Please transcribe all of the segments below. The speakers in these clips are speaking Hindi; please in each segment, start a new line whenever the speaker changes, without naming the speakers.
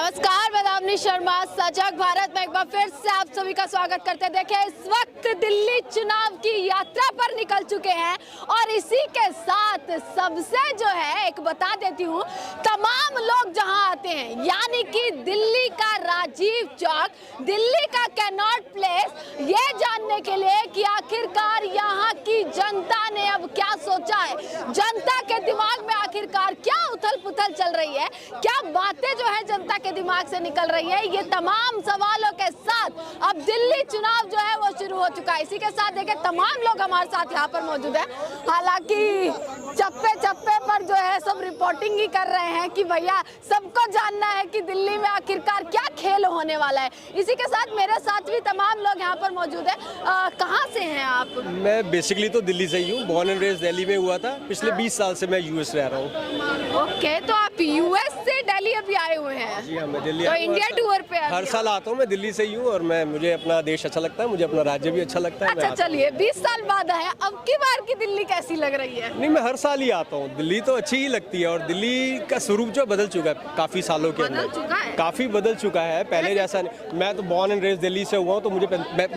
नमस्कार, मैं दामिनी शर्मा सजग भारत में एक बार फिर से आप सभी का स्वागत करते हैं। देखिए, इस वक्त दिल्ली चुनाव की यात्रा पर निकल चुके हैं और इसी के साथ सबसे जो है एक बता देती हूँ, तमाम लोग जहां आते हैं यानी कि दिल्ली का राजीव चौक, दिल्ली का कैनॉट प्लेस, ये जानने के लिए कि आखिरकार यहाँ की जनता ने अब क्या सोचा है, जनता के दिमाग में आखिरकार क्या उथल पुथल चल रही है, क्या बातें जो है जनता के दिमाग से निकल रही है, ये तमाम सवालों के साथ अब दिल्ली चुनाव जो है वो शुरू हो चुका है। इसी के साथ देखिए तमाम लोग हमारे साथ यहाँ पर मौजूद हैं। हालांकि चप्पे चप्पे पर जो है सब रिपोर्टिंग ही कर रहे हैं कि भैया सबको जानना है कि दिल्ली में आखिरकार क्या खेल होने वाला है। इसी के साथ मेरे साथ भी तमाम लोग यहाँ पर मौजूद हैं। कहाँ से हैं आप? मैं
बेसिकली तो दिल्ली से ही हूँ, बॉर्न एंड रेज दिल्ली में हुआ था। पिछले 20 साल से मैं यूएस रह रहा हूँ।
ओके, तो आप यूएस से दिल्ली अभी आए हुए हैं?
जी हाँ, मैं दिल्ली
तो इंडिया टूर पे
हर साल आता हूँ। मैं दिल्ली से ही हूँ और मुझे अपना देश अच्छा लगता है, मुझे अपना राज्य भी अच्छा लगता है।
अच्छा, चलिए 20 साल बाद आए, अब की बार की दिल्ली कैसी लग रही है?
नहीं, मैं हर साल ही आता हूँ। दिल्ली तो अच्छी ही लगती है और दिल्ली का स्वरूप जो बदल चुका है काफी सालों के अंदर, काफी बदल चुका है। पहले जैसा नहीं। मैं तो बॉर्न एंड रेज दिल्ली से हुआ हूँ, तो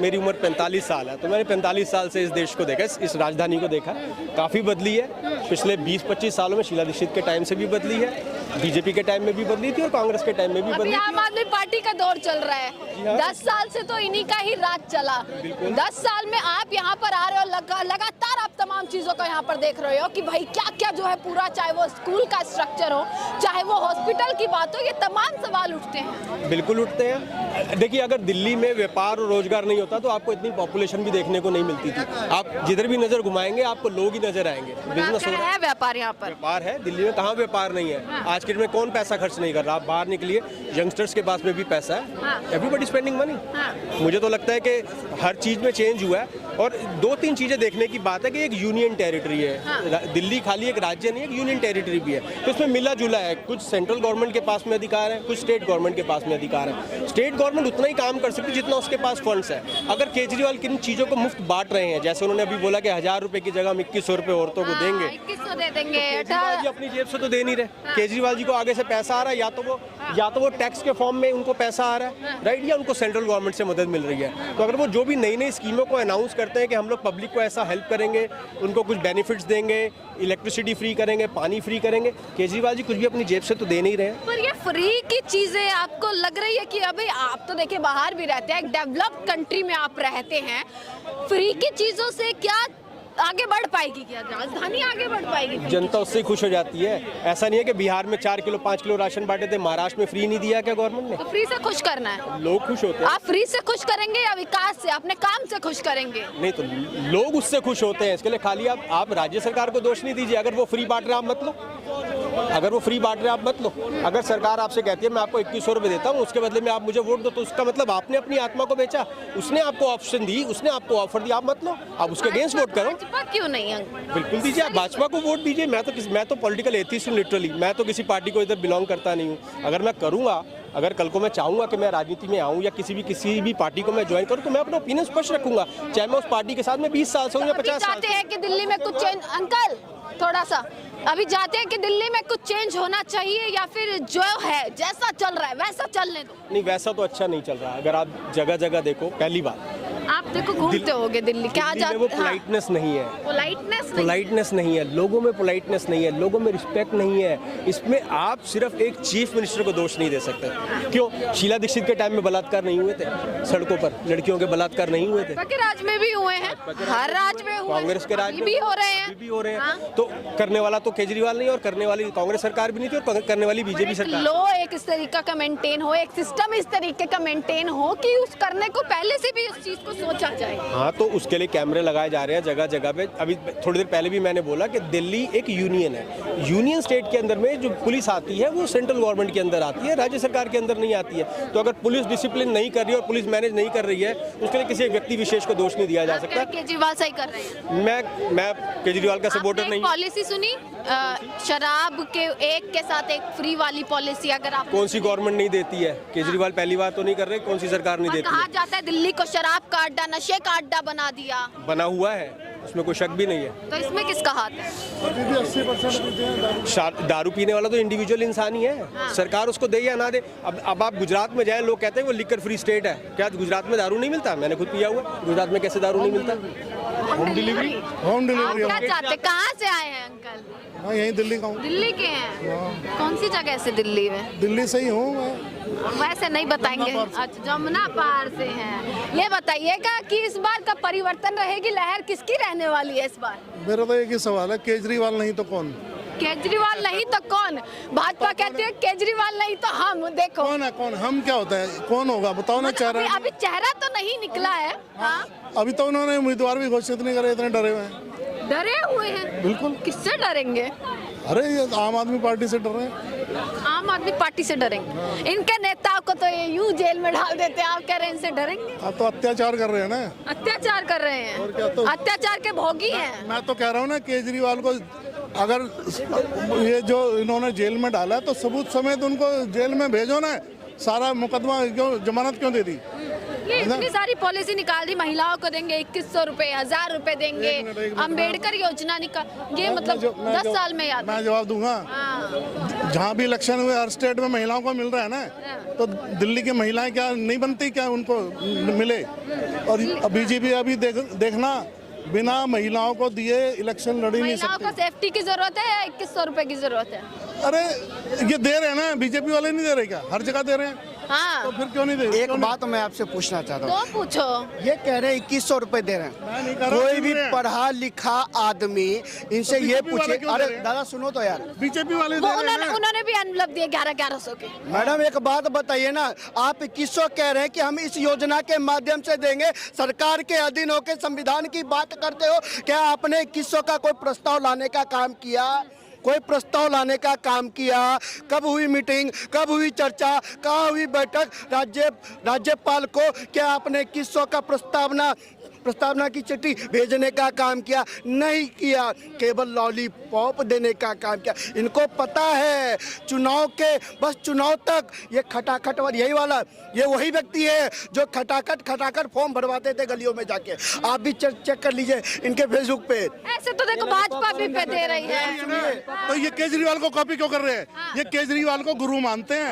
मेरी उम्र 45 साल है, तो मैंने 45 साल से इस देश को देखा, इस राजधानी को देखा। काफी बदली है। पिछले 20-25 सालों में शीला दीक्षित के टाइम से भी बदली है, बीजेपी के टाइम में भी बदली थी और कांग्रेस के टाइम में भी बदली थी।
आम आदमी पार्टी का दौर चल रहा है। 10 साल से तो इन्हीं का ही राज चला। 10 साल में आप यहाँ पर आ रहे हो, लगातार आप तमाम चीजों को यहाँ पर देख रहे हो कि भाई क्या क्या जो है पूरा, चाहे वो स्कूल का स्ट्रक्चर हो, चाहे वो हॉस्पिटल की बात हो, ये तमाम सवाल उठते हैं।
बिल्कुल उठते हैं। देखिए, अगर दिल्ली में व्यापार और रोजगार नहीं होता तो आपको इतनी पॉपुलेशन भी देखने को नहीं मिलती थी। आप जिधर भी नजर घुमाएंगे आपको लोग ही नजर आएंगे। बिजनेस
है, व्यापार यहाँ पर
व्यापार है। दिल्ली में कहाँ व्यापार नहीं है? आज के दिन में कौन पैसा खर्च नहीं कर रहा? आप बाहर निकलिए, यंगस्टर्स के पास में भी पैसा है। Everybody spending money. मुझे तो लगता है कि हर चीज में चेंज हुआ है और 2-3 चीजें देखने की बात है कि एक यूनियन टेरिटरी है। दिल्ली खाली एक राज्य नहीं, एक यूनियन टेरिटरी भी है, तो इसमें मिला जुला है। कुछ सेंट्रल गवर्नमेंट के पास में अधिकार है, कुछ स्टेट गवर्नमेंट के पास में अधिकार है। स्टेट गवर्नमेंट उतना ही काम कर सकती है जितना उसके पास फंड्स है। अगर केजरीवाल किन चीजों को मुफ्त बांट रहे हैं, जैसे उन्होंने अभी बोला कि 1000 रुपए की जगह 2100 रुपए औरतों को देंगे,
2100 दे देंगे।
केजरीवाल जी अपनी जेब से तो दे नहीं रहे। केजरीवाल जी को आगे से पैसा आ रहा है, या तो वो टैक्स के फॉर्म में उनको पैसा आ रहा है, राइट, या उनको सेंट्रल गवर्नमेंट से मदद मिल रही है। तो अगर वो जो भी नई नई स्कीमों को अनाउंस करते हैं कि हम लोग पब्लिक को ऐसा हेल्प करेंगे, उनको कुछ बेनिफिट्स देंगे, इलेक्ट्रिसिटी फ्री करेंगे, पानी फ्री करेंगे, केजरीवाल जी कुछ भी अपनी जेब से तो दे नहीं रहे हैं।
पर ये फ्री की चीजें आपको लग रही है कि अभी आप तो देखिए बाहर भी रहते हैं, एक डेवलप्ड कंट्री में आप रहते हैं, फ्री की चीजों से क्या आगे बढ़ पाएगी? क्या राजधानी आगे बढ़ पाएगी?
जनता उससे खुश हो जाती है। ऐसा नहीं है कि बिहार में 4 किलो 5 किलो राशन बांटे थे, महाराष्ट्र में फ्री नहीं दिया क्या गवर्नमेंट ने?
तो फ्री से खुश करना है,
लोग खुश होते हैं।
आप फ्री से खुश करेंगे या विकास से, अपने काम से खुश करेंगे?
नहीं, तो लोग उससे खुश होते हैं। इसके लिए खाली आप राज्य सरकार को दोष नहीं दीजिए। अगर वो फ्री बांट रहे आप मत लो, अगर वो फ्री बांट रहे आप मत लो। अगर सरकार आपसे कहती है मैं आपको 2100 रुपए देता हूँ, उसके बदले में आप मुझे वोट दो, तो उसका मतलब आपने अपनी आत्मा को बेचा। उसने आपको ऑप्शन दी, उसने आपको ऑफर दिया, आप मत लो, आप उसके अगेंस्ट वोट करो।
क्यों नहीं?
बिल्कुल दीजिए, आप भाजपा को वोट दीजिए। मैं तो पॉलिटिकल एथिस्ट हूँ, लिटरली। मैं तो किसी पार्टी को इधर बिलोंग करता नहीं हूँ। अगर मैं करूँगा, अगर कल को मैं चाहूँगा कि मैं राजनीति में आऊँ या किसी भी पार्टी को मैं ज्वाइन करूँ, तो मैं अपना ओपिनियन स्पष्ट रखूंगा, चाहे मैं उस पार्टी के साथ में 20 साल से हूँ या 50 साल से।
चाहते हैं कि दिल्ली में कुछ चेंज, अंकल थोड़ा सा, अभी जाते हैं कि दिल्ली में कुछ चेंज होना चाहिए या फिर जो है जैसा चल रहा है वैसा चलने दो?
नहीं, वैसा तो अच्छा नहीं चल रहा। अगर आप जगह जगह देखो, पहली बात
आप देखो घूमते होगे दिल्ली, क्या
वो पोलाइटनेस नहीं है। पोलाइटनेस नहीं है, लोगों में पोलाइटनेस नहीं है, लोगों में रिस्पेक्ट नहीं है। इसमें आप सिर्फ एक चीफ मिनिस्टर को दोष नहीं दे सकते। क्यों? शीला दीक्षित के टाइम में बलात्कार नहीं हुए थे? सड़कों पर लड़कियों के बलात्कार नहीं हुए थे?
राज में भी हुए हैं, हर राज्य में हुए,
कांग्रेस के राज में
भी हो रहे हैं,
भी हो रहे हैं। तो करने वाला तो केजरीवाल नहीं, और करने वाली कांग्रेस सरकार भी नहीं थी, और करने वाली बीजेपी सरकार।
लो एक इस तरीके का मेंटेन हो, एक सिस्टम इस तरीके का मेंटेन हो कि उस करने को पहले से भी उस चीज को सोचा जाए।
हाँ, तो उसके लिए कैमरे लगाए जा रहे हैं जगह जगह पे। अभी थोड़ी देर पहले भी मैंने बोला कि दिल्ली एक यूनियन है। यूनियन स्टेट के अंदर में जो पुलिस आती है वो सेंट्रल गवर्नमेंट के अंदर आती है, राज्य सरकार के अंदर नहीं आती है। तो अगर पुलिस डिसिप्लिन नहीं कर रही है और पुलिस मैनेज नहीं कर रही है, उसके लिए किसी व्यक्ति विशेष को दोष नहीं दिया जा सकता।
केजरीवाल सही कर रहे हैं।
मैं केजरीवाल का सपोर्टर नहीं।
पॉलिसी सुनी शराब के एक के साथ एक फ्री वाली पॉलिसी, अगर आप
कौन सी गवर्नमेंट नहीं देती है? केजरीवाल पहली बार तो नहीं कर रहे, कौन सी सरकार नहीं देती?
कहा जाता है दिल्ली को शराब का अड्डा, नशे का अड्डा बना दिया।
बना हुआ है। उसमें कोई शक भी नहीं है।
तो इसमें किसका हाथ है?
अभी भी 80%
दारू पीने वाला तो इंडिविजुअल इंसान ही है, सरकार उसको दे या ना दे। अब आप गुजरात में जाए, लोग कहते हैं वो लिकर फ्री स्टेट है, क्या गुजरात में दारू नहीं मिलता? मैंने खुद पिया हुआ, गुजरात में कैसे दारू नहीं मिलता?
होम डिलीवरी
आप क्या चाहते, कहाँ से आए हैं अंकल?
हाँ यहीं दिल्ली का हूँ।
दिल्ली के हैं? कौन सी जगह से दिल्ली में?
दिल्ली से ही हूँ मैं।
वैसे नहीं बताएंगे। अच्छा, जमुना पार से हैं। ये बताइएगा कि इस बार का परिवर्तन रहेगी, लहर किसकी रहने वाली है इस बार?
मेरा तो एक ही सवाल है, केजरीवाल नहीं तो कौन?
केजरीवाल नहीं तो कौन? भाजपा कहती है केजरीवाल नहीं तो हम। देखो
कौन है, कौन? हम क्या होता है, कौन होगा बताओ ना। चेहरा
अभी चेहरा तो नहीं निकला है। हाँ?
अभी तो उन्होंने उम्मीदवार भी घोषित नहीं करे, इतने डरे हुए हैं।
डरे हुए हैं?
बिल्कुल।
किससे डरेंगे?
अरे ये आम आदमी पार्टी से डर रहे हैं।
आम आदमी पार्टी से डरेंगे? इनके नेताओं को तो ये यूं जेल में डाल देते हैं, आप कह रहे हैं इनसे डरेंगे?
आप तो अत्याचार कर रहे हैं ना।
अत्याचार कर रहे हैं?
और क्या तो-
अत्याचार के भोगी हैं।
मैं तो कह रहा हूँ ना, केजरीवाल को अगर ये जो इन्होंने जेल में डाला है तो सबूत समेत उनको जेल में भेजो ना। सारा मुकदमा क्यों, जमानत क्यों दे दी?
ये इतनी सारी पॉलिसी निकाल दी, महिलाओं को देंगे 2100 रुपए, 1000 रुपए देंगे,
एक मिनट,
अम्बेडकर योजना निकाल, ये मतलब 10 साल में याद।
मैं जवाब दूंगा।
हाँ।
जहाँ भी इलेक्शन हुए हर स्टेट में महिलाओं को मिल रहा है ना, तो दिल्ली की महिलाएं क्या नहीं बनती, क्या उनको मिले? और बीजेपी अभी देखना, बिना महिलाओं को दिए इलेक्शन लड़ ही नहीं
महिलाओं
सकती।
को सेफ्टी की जरूरत है या 2100 रुपए की जरूरत है?
अरे ये दे रहे हैं ना, बीजेपी वाले नहीं दे रहे क्या? हर जगह दे रहे हैं,
हाँ।
तो फिर क्यों नहीं दे रहे?
एक बात मैं आपसे पूछना चाहता हूँ।
तो पूछो।
ये कह रहे हैं 2100 रुपए दे रहे हैं,
मैं नहीं कर रहा,
कोई
क्यों
भी
दे रहे हैं?
पढ़ा लिखा आदमी इनसे
तो
ये
बीजेपी वाले
पूछे।
क्यों दे
अरे
रहे हैं?
दादा सुनो तो यार,
बीजेपी वाले दे रहे हैं ना।
उन्होंने भी अनुलभ दिए 1100 के।
मैडम एक बात बताइए ना, आप 2100 कह रहे हैं कि हम इस योजना के माध्यम से देंगे, सरकार के अधीन होकर संविधान की बात करते हो। क्या आपने 2100 का कोई प्रस्ताव लाने का काम किया? कोई प्रस्ताव लाने का काम किया? कब हुई मीटिंग, कब हुई चर्चा, कहाँ हुई बैठक? राज्यपाल को क्या आपने 2100 का प्रस्तावना की चिट्ठी भेजने का काम किया? नहीं किया, केवल लॉलीपॉप देने का काम किया। इनको पता है चुनाव के बस चुनाव तक ये खटाखट, और यही वाला ये वही व्यक्ति है जो खटाखट फॉर्म भरवाते थे गलियों में जाके। आप भी चेक कर लीजिए इनके फेसबुक पे।
ऐसे तो देखो भाजपा भी पे दे रही है।
तो ये केजरीवाल को कॉपी क्यों कर रहे हैं? ये केजरीवाल को गुरु मानते हैं,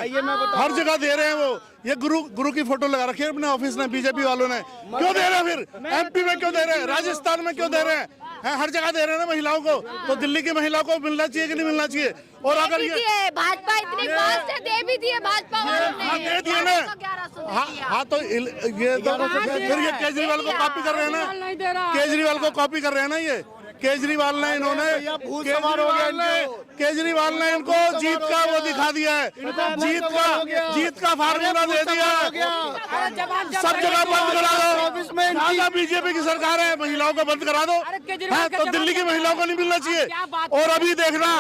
हर जगह दे रहे हैं वो। ये गुरु की फोटो लगा रखी है अपने ऑफिस में बीजेपी वालों ने। क्यों दे रहे हैं फिर? एमपी में क्यों दे रहे हैं? राजस्थान में क्यों दे रहे हैं? हर जगह दे रहे हैं ना महिलाओं को। तो दिल्ली की महिलाओं को मिलना चाहिए कि नहीं मिलना चाहिए? और अगर ये
भाजपा इतनी फास्ट है, दे भी दिए भाजपा वालों ने।
हाँ दे दिए ना।
1100
हाँ तो ये तो फिर ये केजरीवाल को कॉपी कर रहे हैं ना। केजरीवाल को कॉपी कर रहे हैं ना ये। केजरीवाल ने केजरीवाल ने इनको जीत का वो दिखा दिया है, जीत का फार्मूला दे दिया है। सब जगह बंद करा दो। बीजेपी की सरकार है, महिलाओं को बंद करा दो। हाँ, तो दिल्ली की महिलाओं को नहीं मिलना चाहिए। और अभी देखना,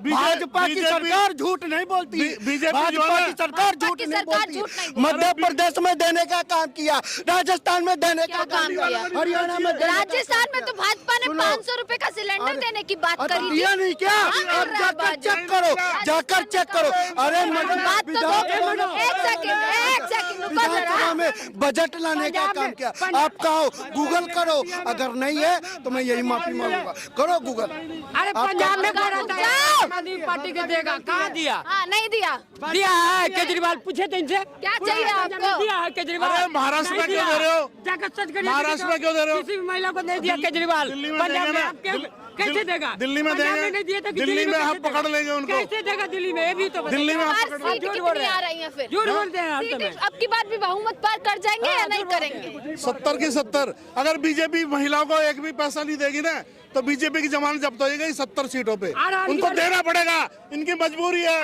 भाजपा की सरकार झूठ नहीं बोलती।
बीजेपी
भाजपा की सरकार झूठ नहीं बोलती। मध्य प्रदेश में देने का काम किया, राजस्थान में देने का काम किया, हरियाणा में।
राजस्थान में तो भाजपा ने 500 रुपए का सिलेंडर देने की बात करी थी।
दिया नहीं क्या? अब जाकर चेक करो, जाकर चेक करो। अरे
बात तो दो, एक सेकंड रुको जरा।
विधानसभा में बजट लाने का काम किया। आप कहो, गूगल करो, अगर नहीं है तो मैं यही माफी मांगूंगा। करो गूगल।
अरे पंजाब में कह रहा था आम आदमी पार्टी के देगा, कहाँ दिया?
हाँ नहीं दिया।
दिया है केजरीवाल, पूछे थे इनसे
क्या चाहिए आपको?
दिया है केजरीवाल।
अरे महाराष्ट्र में क्यों दे रहे हो?
जाकर सच करिए।
महाराष्ट्र में क्यों दे रहे हो?
किसी भी महिला को नहीं दिया केजरीवाल।
दिल्ली में
पंजाब
देंगे
में
ना।
आप कैसे देगा?
दिल्ली में
पंजाब
देंगे।
नहीं दिए तो
दिल्ली में हम
कैसे
पकड़
देगा?
लेंगे उनको।
कैसे देगा दिल्ली में? ये भी तो
दिल्ली में
हर
आप
सीट कितनी आ रही है फिर?
झूठ बोलते हैं हर
सीट
समय।
अब की बार भी बहुमत पार कर जाएंगे या नहीं करेंगे?
70 की 70। अगर बीजेपी महिलाओं को एक भी पैसा नहीं देगी ना, तो बीजेपी की जमानत जब्त हो जाएगी 70 सीटों पे।
और
उनको देना पड़ेगा, इनकी मजबूरी है।